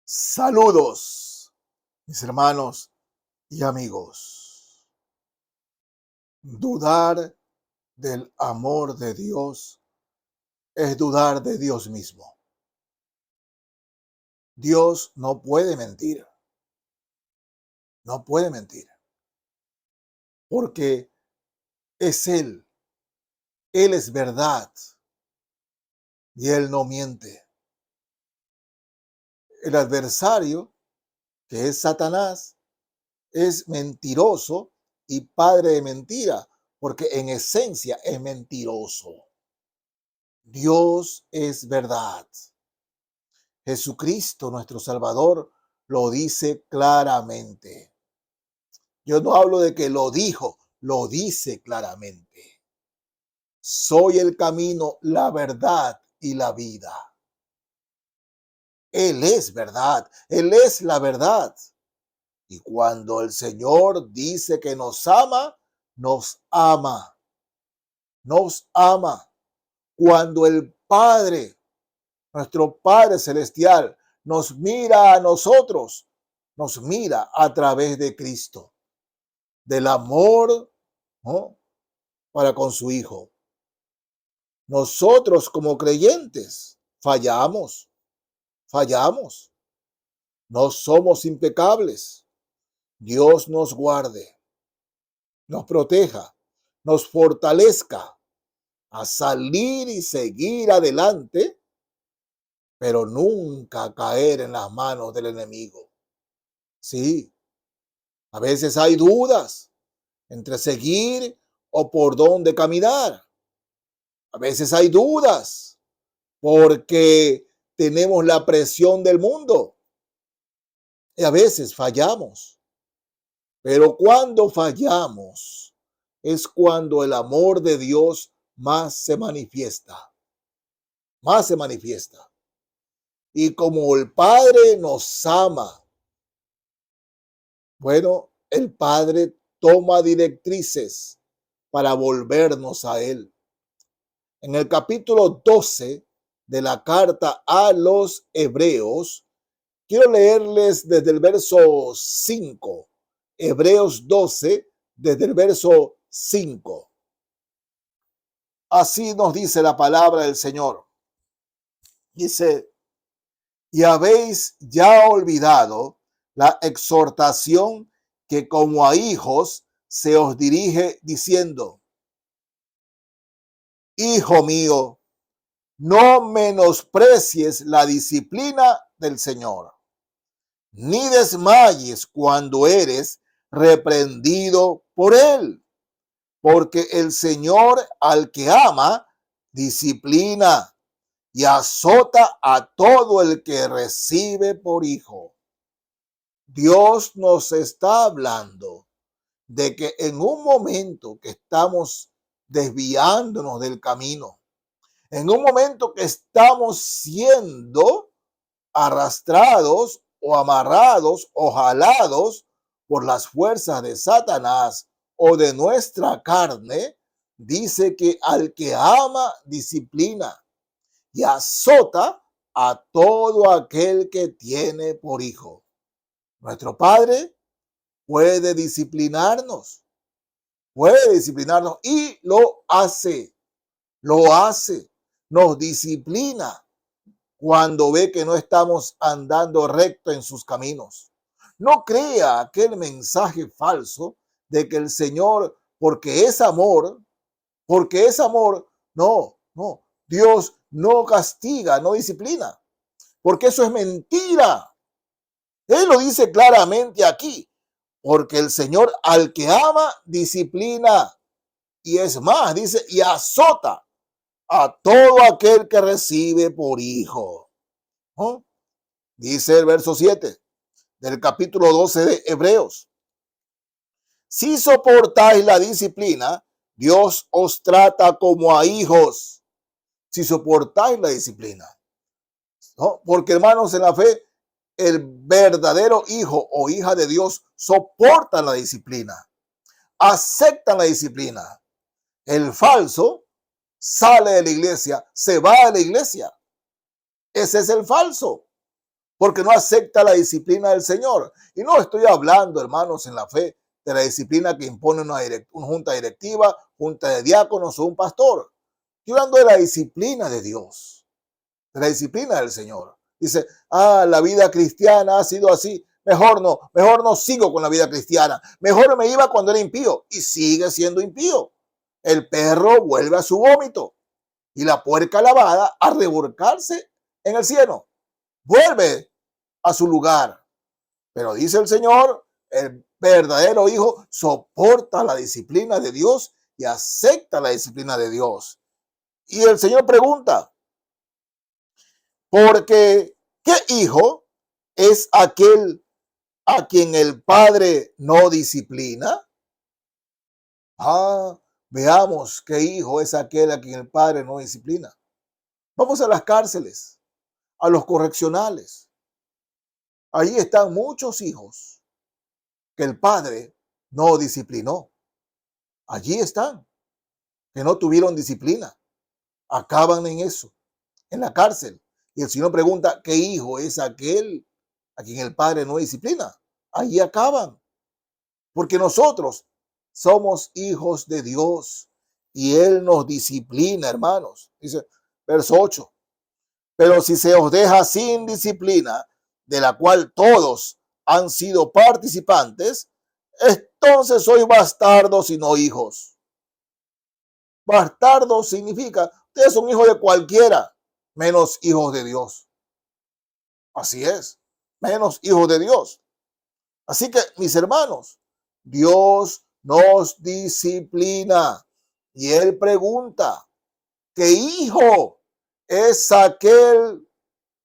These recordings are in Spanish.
Saludos, mis hermanos y amigos. Dudar del amor de Dios es dudar de Dios mismo. Dios no puede mentir, no puede mentir, porque es Él es verdad y Él no miente. El adversario, que es Satanás, es mentiroso y padre de mentira, porque en esencia es mentiroso. Dios es verdad. Jesucristo, nuestro Salvador, lo dice claramente. Yo no hablo de que lo dijo, lo dice claramente. Soy el camino, la verdad y la vida. Él es verdad, Él es la verdad. Y cuando el Señor dice que nos ama, nos ama, nos ama. Cuando el Padre, nuestro Padre Celestial, nos mira a nosotros, nos mira a través de Cristo, del amor, ¿no?, para con su Hijo. Nosotros como creyentes fallamos, no somos impecables. Dios nos guarde, nos proteja, nos fortalezca a salir y seguir adelante, pero nunca caer en las manos del enemigo. Sí, a veces hay dudas entre seguir o por dónde caminar. A veces hay dudas porque tenemos la presión del mundo y a veces fallamos. Pero cuando fallamos es cuando el amor de Dios más se manifiesta, más se manifiesta. Y como el Padre nos ama, bueno, el Padre toma directrices para volvernos a Él. En el capítulo 12 de la carta a los Hebreos, quiero leerles desde el verso 5. Hebreos 12, desde el verso 5. Así nos dice la palabra del Señor. Dice: y habéis ya olvidado la exhortación que como a hijos se os dirige diciendo: Hijo mío, no menosprecies la disciplina del Señor, ni desmayes cuando eres reprendido por él, porque el Señor al que ama disciplina y azota a todo el que recibe por hijo. Dios nos está hablando de que en un momento que estamos desviándonos del camino, en un momento que estamos siendo arrastrados o amarrados o jalados por las fuerzas de Satanás o de nuestra carne, dice que al que ama disciplina y azota a todo aquel que tiene por hijo. Nuestro Padre puede disciplinarnos y lo hace, nos disciplina cuando ve que no estamos andando recto en sus caminos. No crea aquel mensaje falso de que el Señor, porque es amor, no, Dios no castiga, no disciplina, porque eso es mentira. Él lo dice claramente aquí, porque el Señor al que ama disciplina, y es más, dice, y azota a todo aquel que recibe por hijo. ¿No? Dice el verso 7 del capítulo 12 de Hebreos: si soportáis la disciplina, Dios os trata como a hijos. Si soportáis la disciplina, ¿no? Porque, hermanos, en la fe, el verdadero hijo o hija de Dios soporta la disciplina, aceptan la disciplina. El falso sale de la iglesia, se va de la iglesia. Ese es el falso. porque no acepta la disciplina del Señor. Y no estoy hablando, hermanos, en la fe, de la disciplina que impone una junta directiva, junta de diáconos o un pastor. Estoy hablando de la disciplina de Dios, de la disciplina del Señor. Dice, la vida cristiana ha sido así. Mejor no sigo con la vida cristiana. Mejor me iba cuando era impío y sigue siendo impío. El perro vuelve a su vómito y la puerca lavada a revolcarse en el cielo. Vuelve a su lugar. Pero dice el Señor, el verdadero hijo soporta la disciplina de Dios y acepta la disciplina de Dios. Y el Señor pregunta, porque ¿qué hijo es aquel a quien el padre no disciplina? Veamos qué hijo es aquel a quien el padre no disciplina. Vamos a las cárceles, a los correccionales. Allí están muchos hijos que el padre no disciplinó. Allí están, que no tuvieron disciplina. Acaban en eso, en la cárcel. Y el Señor pregunta, ¿qué hijo es aquel a quien el padre no disciplina? Allí acaban. Porque nosotros somos hijos de Dios y Él nos disciplina, hermanos. Dice, verso 8. Pero si se os deja sin disciplina, de la cual todos han sido participantes, entonces sois bastardos y no hijos. Bastardo significa, ustedes son hijos de cualquiera, menos hijos de Dios. Así es, menos hijos de Dios. Así que, mis hermanos, Dios nos disciplina y Él pregunta, ¿qué hijo es aquel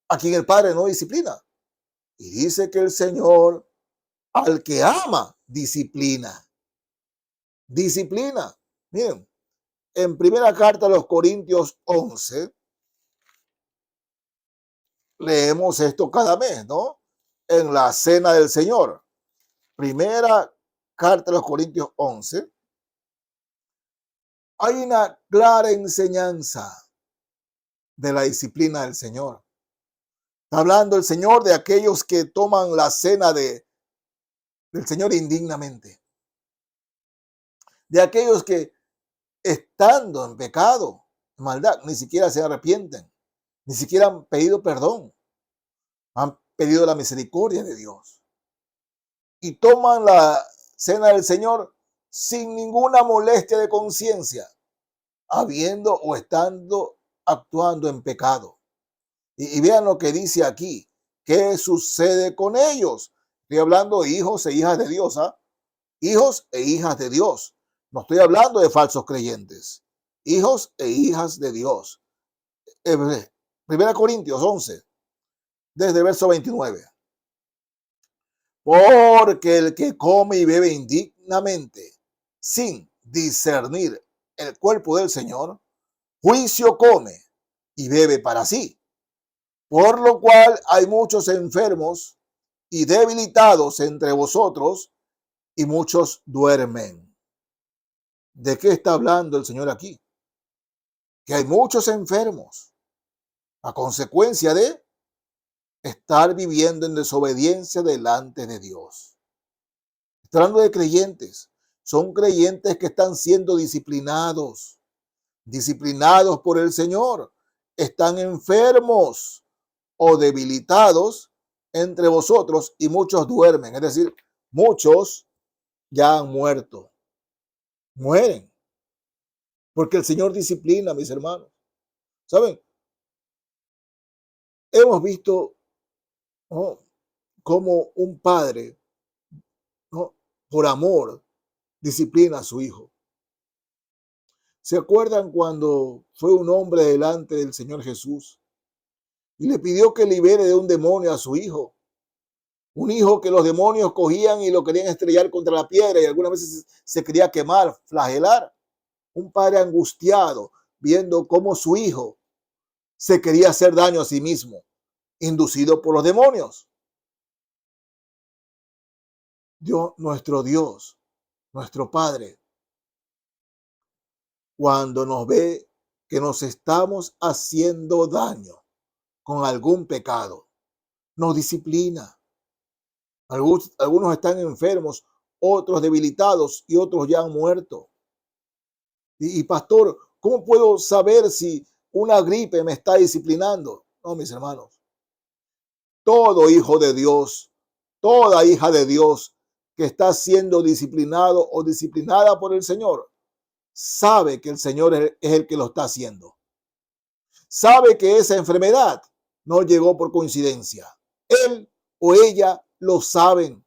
a quien el Padre no disciplina? Y dice que el Señor al que ama disciplina. Disciplina. Miren, en primera carta a los Corintios 11, leemos esto cada mes, ¿no? En la cena del Señor. Primera carta a los Corintios 11. Hay una clara enseñanza de la disciplina del Señor. Está hablando el Señor de aquellos que toman la cena del Señor indignamente. De aquellos que estando en pecado, en maldad, ni siquiera se arrepienten, ni siquiera han pedido perdón, han pedido la misericordia de Dios. Y toman la cena del Señor sin ninguna molestia de conciencia, habiendo o estando actuando en pecado. Y vean lo que dice aquí. ¿Qué sucede con ellos? Estoy hablando de hijos e hijas de Dios, hijos e hijas de Dios. No estoy hablando de falsos creyentes. Hijos e hijas de Dios. Primera Corintios 11, desde el verso 29. Porque el que come y bebe indignamente, sin discernir el cuerpo del Señor, juicio come y bebe para sí. Por lo cual hay muchos enfermos y debilitados entre vosotros y muchos duermen. ¿De qué está hablando el Señor aquí? Que hay muchos enfermos a consecuencia de estar viviendo en desobediencia delante de Dios. Está hablando de creyentes. Son creyentes que están siendo disciplinados por el Señor. Están enfermos o debilitados entre vosotros y muchos duermen. Es decir, muchos ya han muerto. Mueren. Porque el Señor disciplina, mis hermanos. ¿Saben? Hemos visto, ¿no?, cómo un padre, ¿no?, por amor, disciplina a su hijo. ¿Se acuerdan cuando fue un hombre delante del Señor Jesús y le pidió que libere de un demonio a su hijo? Un hijo que los demonios cogían y lo querían estrellar contra la piedra y algunas veces se quería quemar, flagelar. Un padre angustiado viendo cómo su hijo se quería hacer daño a sí mismo, inducido por los demonios. Nuestro Dios, nuestro Padre, cuando nos ve que nos estamos haciendo daño con algún pecado, nos disciplina. Algunos están enfermos, otros debilitados y otros ya han muerto. Y pastor, ¿cómo puedo saber si una gripe me está disciplinando? No, mis hermanos. Todo hijo de Dios, toda hija de Dios que está siendo disciplinado o disciplinada por el Señor, sabe que el Señor es el que lo está haciendo. Sabe que esa enfermedad no llegó por coincidencia. Él o ella lo saben.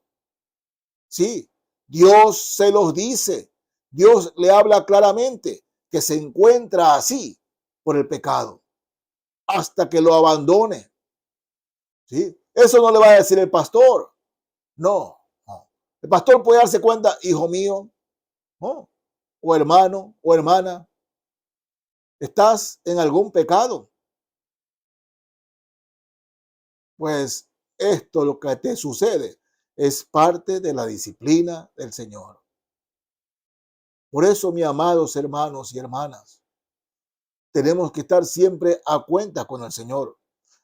Sí, Dios se los dice. Dios le habla claramente que se encuentra así por el pecado hasta que lo abandone. ¿Sí? Eso no le va a decir el pastor. No, no. El pastor puede darse cuenta, hijo mío, ¿no? O hermano o hermana, estás en algún pecado. Pues esto lo que te sucede es parte de la disciplina del Señor. Por eso, mis amados hermanos y hermanas, tenemos que estar siempre a cuenta con el Señor.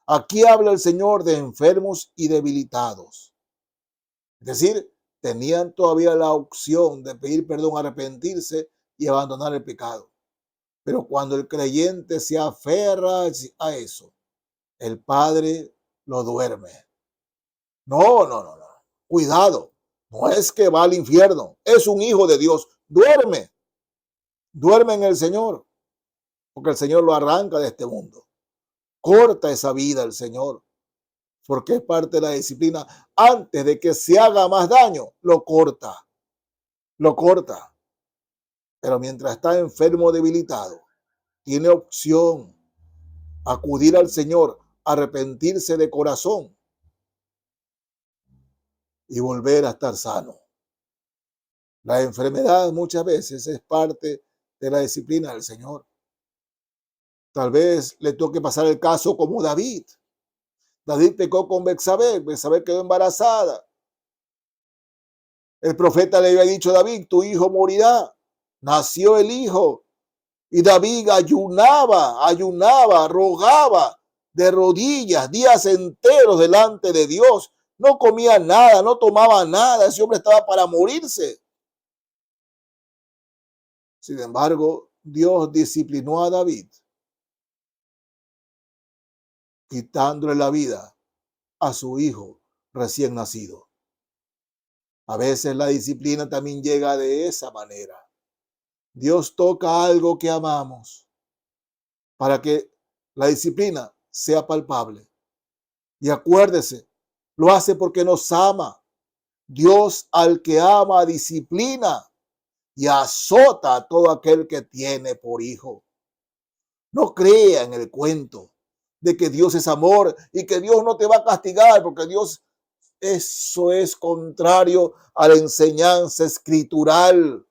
Aquí habla el Señor de enfermos y debilitados. Es decir, tenían todavía la opción de pedir perdón, arrepentirse y abandonar el pecado. Pero cuando el creyente se aferra a eso, el Padre lo duerme. No, no, no, no. Cuidado. No es que va al infierno. Es un hijo de Dios. Duerme. Duerme en el Señor. Porque el Señor lo arranca de este mundo. Corta esa vida el Señor. Porque es parte de la disciplina. Antes de que se haga más daño, lo corta. Lo corta. Pero mientras está enfermo o debilitado, tiene opción acudir al Señor, arrepentirse de corazón y volver a estar sano. La enfermedad muchas veces es parte de la disciplina del Señor. Tal vez le toque pasar el caso como David. David pecó con Betsabé, Betsabé quedó embarazada. El profeta le había dicho a David, tu hijo morirá. Nació el hijo. Y David ayunaba, rogaba de rodillas días enteros delante de Dios. No comía nada, no tomaba nada. Ese hombre estaba para morirse. Sin embargo, Dios disciplinó a David, quitándole la vida a su hijo recién nacido. A veces la disciplina también llega de esa manera. Dios toca algo que amamos para que la disciplina sea palpable. Y acuérdese, lo hace porque nos ama. Dios al que ama disciplina y azota a todo aquel que tiene por hijo. No crea en el cuento de que Dios es amor y que Dios no te va a castigar, porque Dios, eso es contrario a la enseñanza escritural.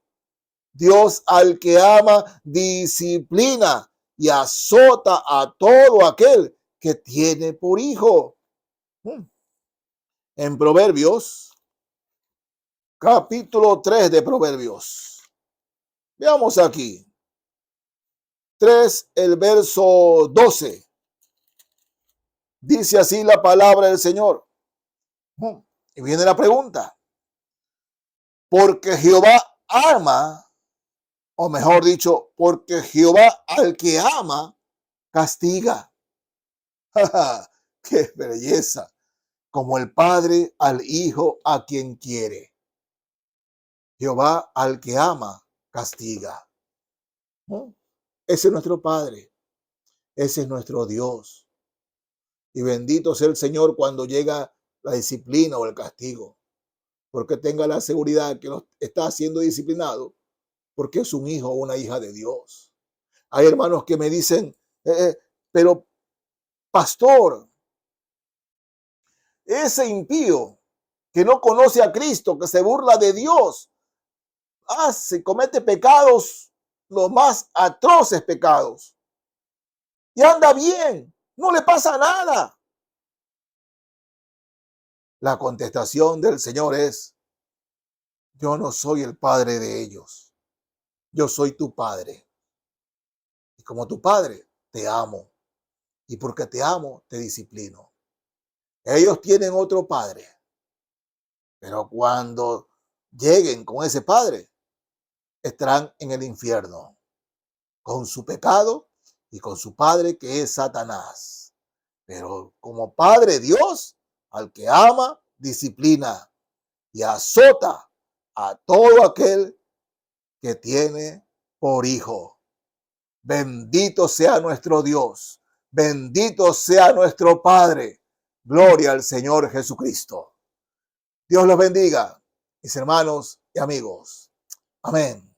Dios al que ama disciplina y azota a todo aquel que tiene por hijo. En Proverbios, capítulo 3 de Proverbios. Veamos aquí. 3, el verso 12. Dice así la palabra del Señor. Y viene la pregunta. Porque Jehová ama, o mejor dicho, porque Jehová al que ama, castiga. ¡Qué belleza! Como el Padre al Hijo a quien quiere. Jehová al que ama, castiga. Ese es nuestro Padre. Ese es nuestro Dios. Y bendito sea el Señor cuando llega la disciplina o el castigo. Porque tenga la seguridad que no está siendo disciplinado porque es un hijo o una hija de Dios. Hay hermanos que me dicen, pero pastor, ese impío que no conoce a Cristo, que se burla de Dios, comete pecados, los más atroces pecados, y anda bien, no le pasa nada. La contestación del Señor es, yo no soy el padre de ellos, yo soy tu padre. Y como tu padre, te amo. Y porque te amo, te disciplino. Ellos tienen otro padre, pero cuando lleguen con ese padre, estarán en el infierno, con su pecado y con su padre que es Satanás. Pero como Padre Dios, al que ama, disciplina y azota a todo aquel que tiene por hijo. Bendito sea nuestro Dios, bendito sea nuestro Padre. Gloria al Señor Jesucristo. Dios los bendiga, mis hermanos y amigos. Amén.